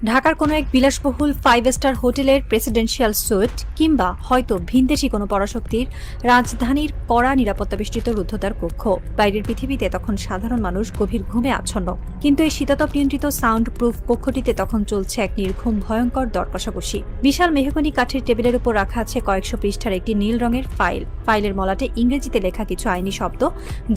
ঢাকার কোনো এক বিলাসবহুল 5 স্টার হোটেলের প্রেসিডেন্সিয়াল সুইট কিংবা হয়তো ভিনদেশি কোনো পরাশক্তির রাজধানীর কড়া নিরাপত্তা বেষ্টিত রুদ্ধদ্বার কক্ষ। বাইরের পৃথিবীতে তখন সাধারণ মানুষ গভীর ঘুমে আচ্ছন্ন, কিন্তু এই শীতাতপ নিয়ন্ত্রিত সাউন্ড প্রুফ কক্ষটিতে তখন চলছে এক নির্ঘুম ভয়ঙ্কর দর কষাকষি। বিশাল মেহগনি কাঠের টেবিলের উপর রাখা আছে কয়েকশো পৃষ্ঠার একটি নীল রঙের ফাইলের মলাটে ইংরেজিতে লেখা কিছু আইনি শব্দ,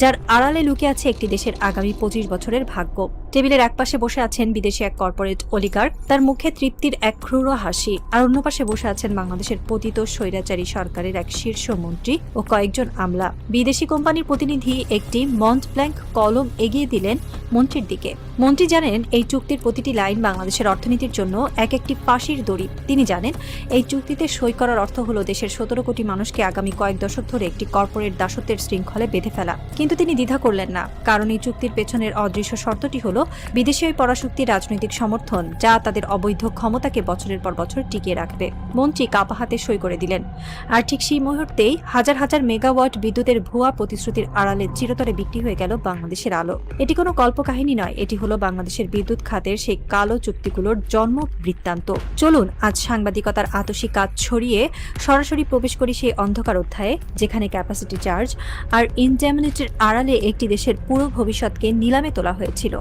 যার আড়ালে লুকিয়ে আছে একটি দেশের আগামী 25 বছরের ভাগ্য। টেবিলের একপাশে বসে আছেন বিদেশি এক কর্পোরেট অলিগার্ক, তার মুখে তৃপ্তির এক ক্রূর হাসি, আর অন্য পাশে বসে আছেন বাংলাদেশের পতিত স্বৈরাচারী সরকারের এক শীর্ষ মন্ত্রী ও কয়েকজন আমলা। বিদেশি কোম্পানির প্রতিনিধি একটি মন্ট ব্ল্যাঙ্ক কলম এগিয়ে দিলেন মন্ত্রীর দিকে। মন্ত্রী জানেন এই চুক্তির প্রতিটি লাইন বাংলাদেশের অর্থনীতির জন্য এক একটি ফাঁসির দড়ি। তিনি জানেন এই চুক্তিতে সই করার অর্থ হল দেশের 17 কোটি মানুষকে আগামী কয়েক দশক ধরে একটি কর্পোরেট দাসত্বের শৃঙ্খলে বেঁধে ফেলা। কিন্তু তিনি দ্বিধা করলেন না, কারণ এই চুক্তির পেছনের অদৃশ্য শর্তটি হল বিদেশি ওই পরাশক্তির রাজনৈতিক সমর্থন, যা তাদের অবৈধ ক্ষমতাকে বছরের পর বছর টিকিয়ে রাখবে। মন্ত্রী কাপা হাতে সই করে দিলেন, আর ঠিক সেই মুহূর্তেই হাজার হাজার মেগাওয়াট বিদ্যুতের ভুয়া প্রতিশ্রুতির আড়ালে চিরতরে বিক্রি হয়ে গেল বাংলাদেশের আলো। এটি কোনো কল্পকাহিনী নয়, এটি হলো বাংলাদেশের বিদ্যুৎ খাতের সেই কালো চুক্তিগুলোর জন্ম বৃত্তান্ত। চলুন আজ সাংবাদিকতার আতশী কাজ ছড়িয়ে সরাসরি প্রবেশ করি সেই অন্ধকার অধ্যায়ে, যেখানে ক্যাপাসিটি চার্জ আর ইনডেমনিটির আড়ালে একটি দেশের পুরো ভবিষ্যৎকে নিলামে তোলা হয়েছিল।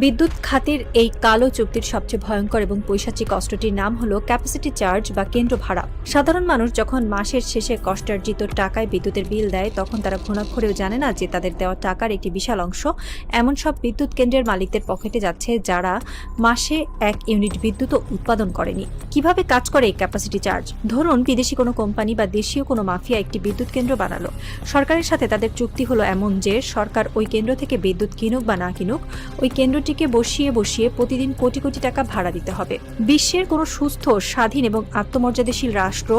বিদ্যুৎ খাতের এই কালো চুক্তির সবচেয়ে ভয়ঙ্কর এবং পৈশাচিক কষ্টটির নাম হলো ক্যাপাসিটি চার্জ বা কেন্দ্র ভাড়া। সাধারণ মানুষ যখন মাসের শেষে কষ্টার্জিত টাকায় বিদ্যুতের বিল দেয়, তখন তারা ঘুণাক্ষরেও জানে না যে তাদের দেওয়া টাকার একটি বিশাল অংশ এমন সব বিদ্যুৎ কেন্দ্রের মালিকদের পকেটে যাচ্ছে, যারা মাসে 1 ইউনিট বিদ্যুৎও উৎপাদন করেনি। কিভাবে কাজ করে এই ক্যাপাসিটি চার্জ? ধরুন বিদেশি কোনো কোম্পানি বা দেশীয় কোনো মাফিয়া একটি বিদ্যুৎ কেন্দ্র বানালো। সরকারের সাথে তাদের চুক্তি হলো এমন যে সরকার ওই কেন্দ্র থেকে বিদ্যুৎ কিনুক বা না কিনুক, ওই কেন্দ্রটিকে বসিয়ে বসিয়ে প্রতিদিন কোটি কোটি টাকা ভাড়া দিতে হবে। বিশ্বের কোনো সুস্থ, স্বাধীন এবং আত্মমর্যাদাশীল রাষ্ট্র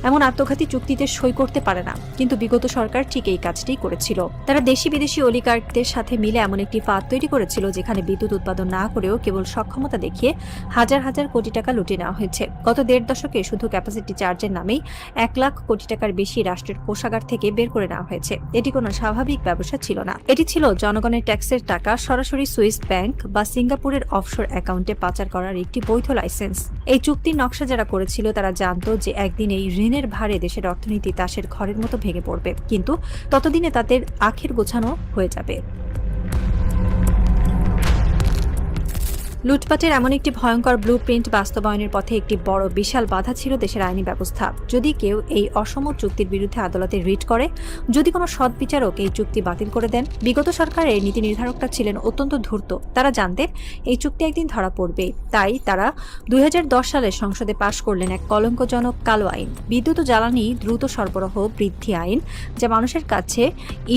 এমন আত্মঘাতী চুক্তিতে সই করতে পারে না, কিন্তু বিগত সরকার ঠিক এই কাজটি করেছিল। তারা দেশি বিদেশি অলিগার্কদের সাথে মিলে এমন একটি ফাঁদ তৈরি করেছিল, যেখানে বিদ্যুৎ উৎপাদন না করেও কেবল সক্ষমতা দেখিয়ে হাজার হাজার কোটি টাকা লুটে নেওয়া হয়েছে। গত 1.5 দশকে শুধু ক্যাপাসিটি চার্জের নামেই 1 লাখ কোটি টাকার বেশি রাষ্ট্রের কোষাগার থেকে বের করে নেওয়া হয়েছে। এটি কোনো স্বাভাবিক ব্যবসা ছিল না, এটি ছিল জনগণের ট্যাক্সের টাকা সরাসরি সুইস ব্যাংক বা সিঙ্গাপুরের অফশোর অ্যাকাউন্টে পাচার করার একটি বৈধ লাইসেন্স। এই চুক্তির নকশা যারা করেছিল তারা জানতো যে একদিন এই ঋণের ভারে দেশের অর্থনীতি তাসের ঘরের মতো ভেঙে পড়বে, কিন্তু ততদিনে তাদের আখের গোছানো হয়ে যাবে। লুটপাটের এমন একটি ভয়ঙ্কর ব্লুপ্রিন্ট বাস্তবায়নের পথে একটি বড় বিশাল বাধা ছিল দেশের আইনি ব্যবস্থা। যদি কেউ এই অসম চুক্তির বিরুদ্ধে আদালতে রিট করে, যদি কোনো সৎ বিচারক এই চুক্তি বাতিল করে দেন, বিগত সরকারের নীতি নির্ধারকরা ছিলেন অত্যন্ত ধূর্ত। তারা জানতেন এই চুক্তি একদিন ধরা পড়বে, তাই তারা 2010 সালে সংসদে পাশ করলেন এক কলঙ্কজনক কালো আইন, বিদ্যুৎ ও জ্বালানি দ্রুত সরবরাহ বৃদ্ধি আইন, যা মানুষের কাছে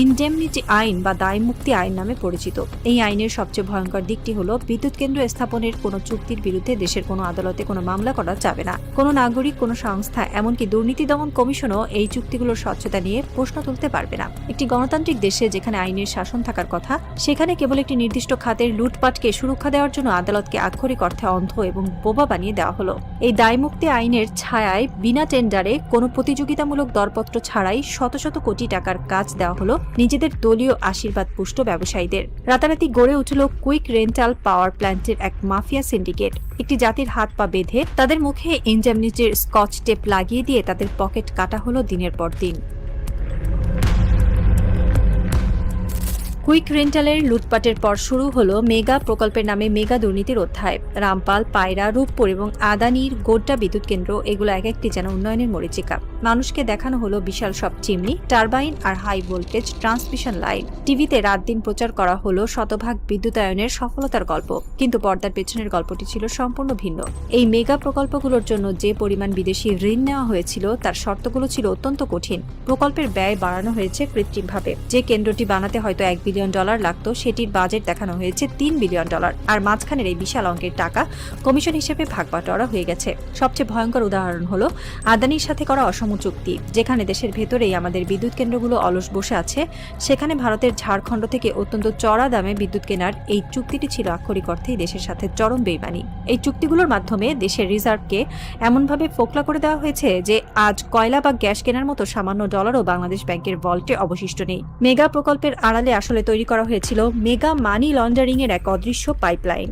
ইনডেমনিটি আইন বা দায়মুক্তি আইন নামে পরিচিত। এই আইনের সবচেয়ে ভয়ঙ্কর দিকটি হলো বিদ্যুৎ কেন্দ্র স্থাপনের কোনো চুক্তির বিরুদ্ধে দেশের কোনো আদালতে কোনো মামলা করা যাবে না। কোনো নাগরিক, কোনো সংস্থা, এমনকি দুর্নীতি দমন কমিশনও এই চুক্তিগুলোর স্বচ্ছতা নিয়ে প্রশ্ন তুলতে পারবে না। একটি গণতান্ত্রিক দেশে যেখানে আইনের শাসন থাকার কথা, সেখানে কেবল একটি নির্দিষ্ট খাতের লুটপাটকে সুরক্ষা দেওয়ার জন্য আদালতকে আক্ষরিক অর্থে অন্ধ এবং বোবা বানিয়ে দেওয়া হলো। এই দায়মুক্তি আইনের ছায়ায় বিনা টেন্ডারে কোনো প্রতিযোগিতামূলক দরপত্র ছাড়াই শত শত কোটি টাকার কাজ দেওয়া হলো নিজেদের দলীয় আশীর্বাদ পুষ্ট ব্যবসায়ীদের। রাতারাতি গড়ে উঠল কুইক রেন্টাল পাওয়ার প্ল্যান্টের এক মাফিয়া সিন্ডিকেট। একটি জাতির হাত পা বেঁধে তাদের মুখে ইনডেমনিটির স্কচ টেপ লাগিয়ে দিয়ে তাদের পকেট কাটা হলো দিনের পর দিন। কুইক রেন্টালের লুটপাটের পর শুরু হলো মেগা প্রকল্পের নামে মেগা দুর্নীতির অধ্যায়। রামপাল, পায়রা, রূপপুর এবং আদানির গোড্ডা বিদ্যুৎ কেন্দ্র, এগুলো এক একটি যেন উন্নয়নের মরীচিকা। মানুষকে দেখানো হলো বিশাল সব চিমনি, টারবাইন আর হাই ভোল্টেজ ট্রান্সমিশন লাইন। টিভিতে রাত দিন প্রচার করা হলো শতভাগ বিদ্যুতায়নের সফলতার গল্প, কিন্তু পর্দার পেছনের গল্পটি ছিল সম্পূর্ণ ভিন্ন। এই মেগা প্রকল্পগুলোর জন্য যে পরিমাণ বিদেশি ঋণ নেওয়া হয়েছিল, তার শর্তগুলো ছিল অত্যন্ত কঠিন। প্রকল্পের ব্যয় বাড়ানো হয়েছে কৃত্রিমভাবে। যে কেন্দ্রটি বানাতে হয়তো $1 বিলিয়ন লাগতো, সেটির বাজেট দেখানো হয়েছে $3 বিলিয়ন, আর মাঝখানের এই বিশাল অঙ্কের টাকা কমিশন হিসেবে ভাগ বাটোয়ারা হয়ে গেছে। সবচেয়ে ভয়ঙ্কর উদাহরণ হলো আদানির সাথে করা অসম চুক্তি, যেখানে দেশের ভেতরেই আমাদের বিদ্যুৎ কেন্দ্রগুলো অলস বসে আছে, সেখানে ভারতের ঝাড়খণ্ড থেকে অত্যন্ত চড়া দামে বিদ্যুৎ কেনার এই চুক্তিটি ছিল আক্ষরিক অর্থেই দেশের সাথে চরম বেইমানি। এই চুক্তিগুলোর মাধ্যমে দেশের রিজার্ভকে এমনভাবে ফোকলা করে দেওয়া হয়েছে যে আজ কয়লা বা গ্যাস কেনার মতো সামান্য ডলারও বাংলাদেশ ব্যাংকের ভল্টে অবশিষ্ট নেই। মেগা প্রকল্পের আড়ালে আসলে আসলে তৈরি করা হয়েছিল মেগা মানি লন্ডারিং এর এক অদৃশ্য পাইপলাইন।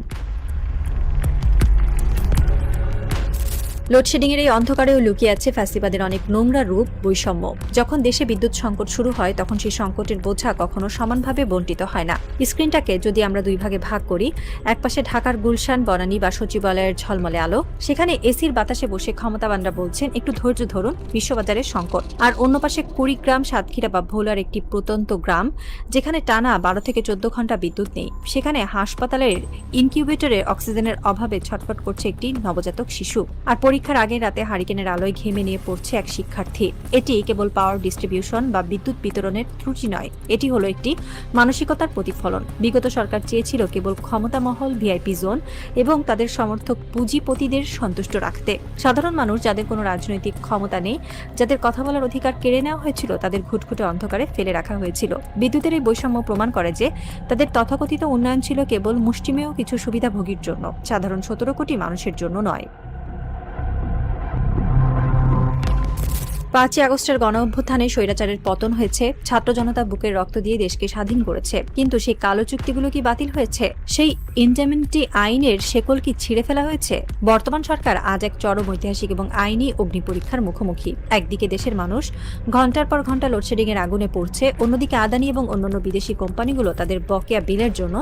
লোডশেডিং এর এই অন্ধকারেও লুকিয়ে আছে ফ্যাসিবাদের অনেক নোংরা রূপ, বৈষম্য। যখন দেশে বিদ্যুৎ সংকট শুরু হয় তখন সেই সংকটের বোঝা কখনো সমানভাবে বণ্টিত হয় না। স্ক্রিনটাকে যদি আমরা দুই ভাগে ভাগ করি, একপাশে ঢাকার গুলশান, বনানী বা সচিবালয়ের ঝলমলে আলো, সেখানে এসির বাতাসে বসে ক্ষমতাবানরা বলছেন একটু ধৈর্য ধরুন, বিশ্ববাজারের সংকট। আর অন্য পাশে কুড়িগ্রাম, সাতক্ষীরা বা ভোলার একটি প্রত্যন্ত গ্রাম, যেখানে টানা 12 থেকে 14 ঘন্টা বিদ্যুৎ নেই। সেখানে হাসপাতালের ইনকিউবেটরে অক্সিজেনের অভাবে ছটফট করছে একটি নবজাতক শিশু। আর পরীক্ষার আগের রাতে হারিকেনের আলোয় ঘেমে নিয়ে পড়ছে এক শিক্ষার্থী। এটি কেবল পাওয়ার ডিস্ট্রিবিউশন বা বিদ্যুৎ বিতরণের ত্রুটি নয়, এটি হলো একটি মানসিকতার প্রতিফলন। বিগত সরকার চেয়েছিল কেবল ক্ষমতামহল, ভিআইপি জোন এবং তাদের সমর্থক পুঁজিপতিদের সন্তুষ্ট রাখতে। সাধারণ মানুষ, যাদের কোনো রাজনৈতিক ক্ষমতা নেই, যাদের কথা বলার অধিকার কেড়ে নেওয়া হয়েছিল, তাদের ঘুটঘুটে অন্ধকারে ফেলে রাখা হয়েছিল। বিদ্যুতের এই বৈষম্য প্রমাণ করে যে তাদের তথাকথিত উন্নয়ন ছিল কেবল মুষ্টিমেয় কিছু সুবিধাভোগীর জন্য, সাধারণ 17 কোটি মানুষের জন্য নয়। 5ই আগস্টের গণঅভ্যুত্থানে স্বৈরাচারের পতন হয়েছে, ছাত্র জনতা বুকের রক্ত দিয়ে দেশকে স্বাধীন করেছে। কিন্তু সেই কালো চুক্তিগুলো কি বাতিল হয়েছে? সেই ইনডেমনিটি আইনের শেকল কি ছিঁড়ে ফেলা হয়েছে? বর্তমান সরকার আজ এক চরম ঐতিহাসিক এবং আইনি অগ্নিপরীক্ষার মুখোমুখি। একদিকে দেশের মানুষ ঘন্টার পর ঘন্টা লোডশেডিং এর আগুনে পড়ছে, অন্যদিকে আদানি এবং অন্যান্য বিদেশি কোম্পানিগুলো তাদের বকেয়া বিলের জন্য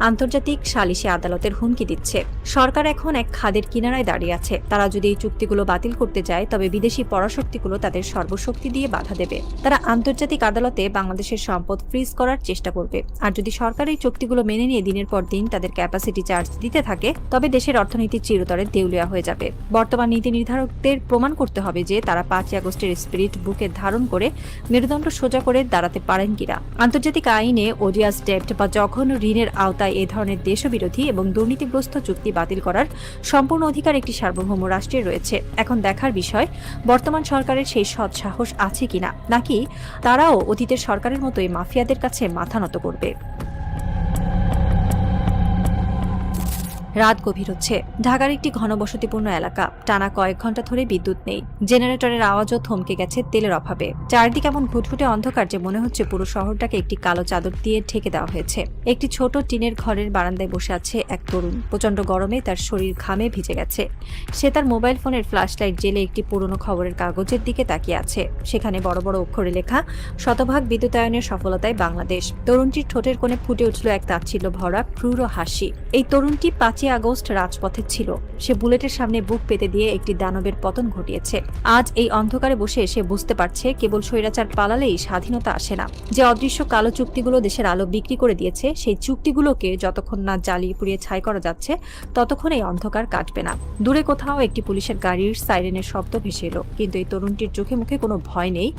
আন্তর্জাতিক সালিশি আদালতের হুমকি দিচ্ছে। সরকার এখন এক খাদের কিনারায় দাঁড়িয়ে আছে। তারা যদি এই চুক্তিগুলো বাতিল করতে যায়, তবে বিদেশি পরাশক্তিগুলো তাদের সর্বশক্তি দিয়ে বাধা দেবে। তারা আন্তর্জাতিক আদালতে বাংলাদেশের সম্পদ ফ্রিজ করার চেষ্টা করবে। আর যদি সরকার এই চুক্তিগুলো মেনে নিয়ে দিনের পর দিন তাদের ক্যাপাসিটি চার্জ দিতে থাকে, তবে দেশের অর্থনীতি চিরতরে দেউলিয়া হয়ে যাবে। বর্তমান নীতি নির্ধারকদের প্রমাণ করতে হবে যে তারা 5ই আগস্টের স্পিরিট বুকে ধারণ করে মেরুদণ্ড সোজা করে দাঁড়াতে পারেন কিনা। আন্তর্জাতিক আইনে ওডিয়াস ডেপ্ট বা জঘন্য ঋণের আওতায় এ ধরনের দেশবিরোধী এবং দুর্নীতিগ্রস্ত চুক্তি বাতিল করার সম্পূর্ণ অধিকার একটি সার্বভৌম রাষ্ট্রের রয়েছে। এখন দেখার বিষয় বর্তমান সরকারের সেই সৎ সাহস আছে কিনা, নাকি তারাও অতীতের সরকারের মতোই মাফিয়াদের কাছে মাথা নত করবে। রাত গভীর হচ্ছে। ঢাকার একটি ঘনবসতিপূর্ণ এলাকা। টানা কয়েক ঘন্টা ধরে বিদ্যুৎ নেই। জেনারেটরের আওয়াজও থমকে গেছে তেলের অভাবে। চারদিকে এমন ঘুটঘুটে অন্ধকার যে মনে হচ্ছে পুরো শহরটাকে একটি কালো চাদর দিয়ে ঢেকে দেওয়া হয়েছে। একটি ছোট টিনের ঘরের বারান্দায় বসে আছে এক তরুণ। প্রচন্ড গরমে তার শরীর ঘামে ভিজে গেছে। সে তার মোবাইল ফোনের ফ্ল্যাশলাইট জ্বেলে একটি পুরনো খবরের কাগজের দিকে তাকিয়ে আছে। সেখানে বড় বড় অক্ষরে লেখা, শতভাগ বিদ্যুতায়নের সফলতায় বাংলাদেশ। তরুণটির ঠোঁটের কোণে ফুটে উঠল এক তাচ্ছিল্য ভরা ক্রূর হাসি। এই তরুণটি 5ই আগস্ট রাজপথে ছিল। সে বুলেটের সামনে বুক পেতে দিয়ে একটি দানবের পতন ঘটিয়েছে। আজ এই অন্ধকারে বসে সে বুঝতে পারছে কেবল স্বৈরাচার পালালেই স্বাধীনতা আসে না। যে অদৃশ্য কালো চুক্তিগুলো দেশের আলো বিক্রি করে দিয়েছে, সেই চুক্তিগুলোকে যতক্ষণ না জ্বালিয়ে পুড়িয়ে ছাই করা যাচ্ছে, ততক্ষণ এই অন্ধকার কাটবে না। দূরে কোথাও একটি পুলিশের গাড়ির সাইরেনের শব্দ ভেসে এলো, কিন্তু এই তরুণটির চোখে মুখে কোনো ভয় নেই,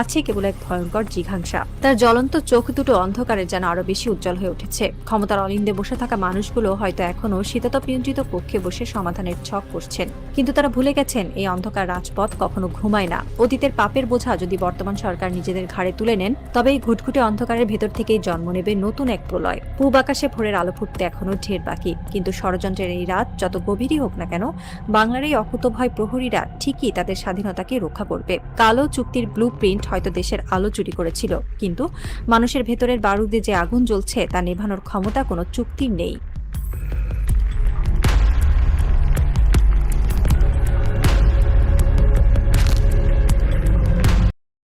আছে কেবল এক ভয়ঙ্কর জিঘাংসা। তার জ্বলন্ত চোখ দুটো অন্ধকারে যেন আরো বেশি উজ্জ্বল হয়ে উঠেছে। ক্ষমতার অলিন্দে বসে থাকা মানুষগুলো হয়তো এখনো শীততাপ নিয়ন্ত্রিত কক্ষে বসে সমাধানের ছক করছেন, কিন্তু তারা ভুলে গেছেন এই অন্ধকার রাজপথ কখনো ঘুমায় না। অতীতের পাপের বোঝা যদি বর্তমান সরকার নিজেদের ঘাড়ে তুলে নেন, তবে এই ঘুটঘুটে অন্ধকারের ভেতর থেকেই জন্ম নেবে নতুন এক প্রলয়। পূব আকাশে ভোরের আলো ফুটতে এখনো ঢের বাকি, কিন্তু ষড়যন্ত্রের এই রাত যত গভীরই হোক না কেন, বাংলার এই অকুতভয় প্রহরীরা ঠিকই তাদের স্বাধীনতাকে রক্ষা করবে। কালো চুক্তির ব্লু প্রিন্ট হয়তো দেশের আলো চুরি করেছিল, কিন্তু মানুষের ভেতরের বারুদে যে আগুন জ্বলছে তা নেভানোর ক্ষমতা কোনো চুক্তির নেই।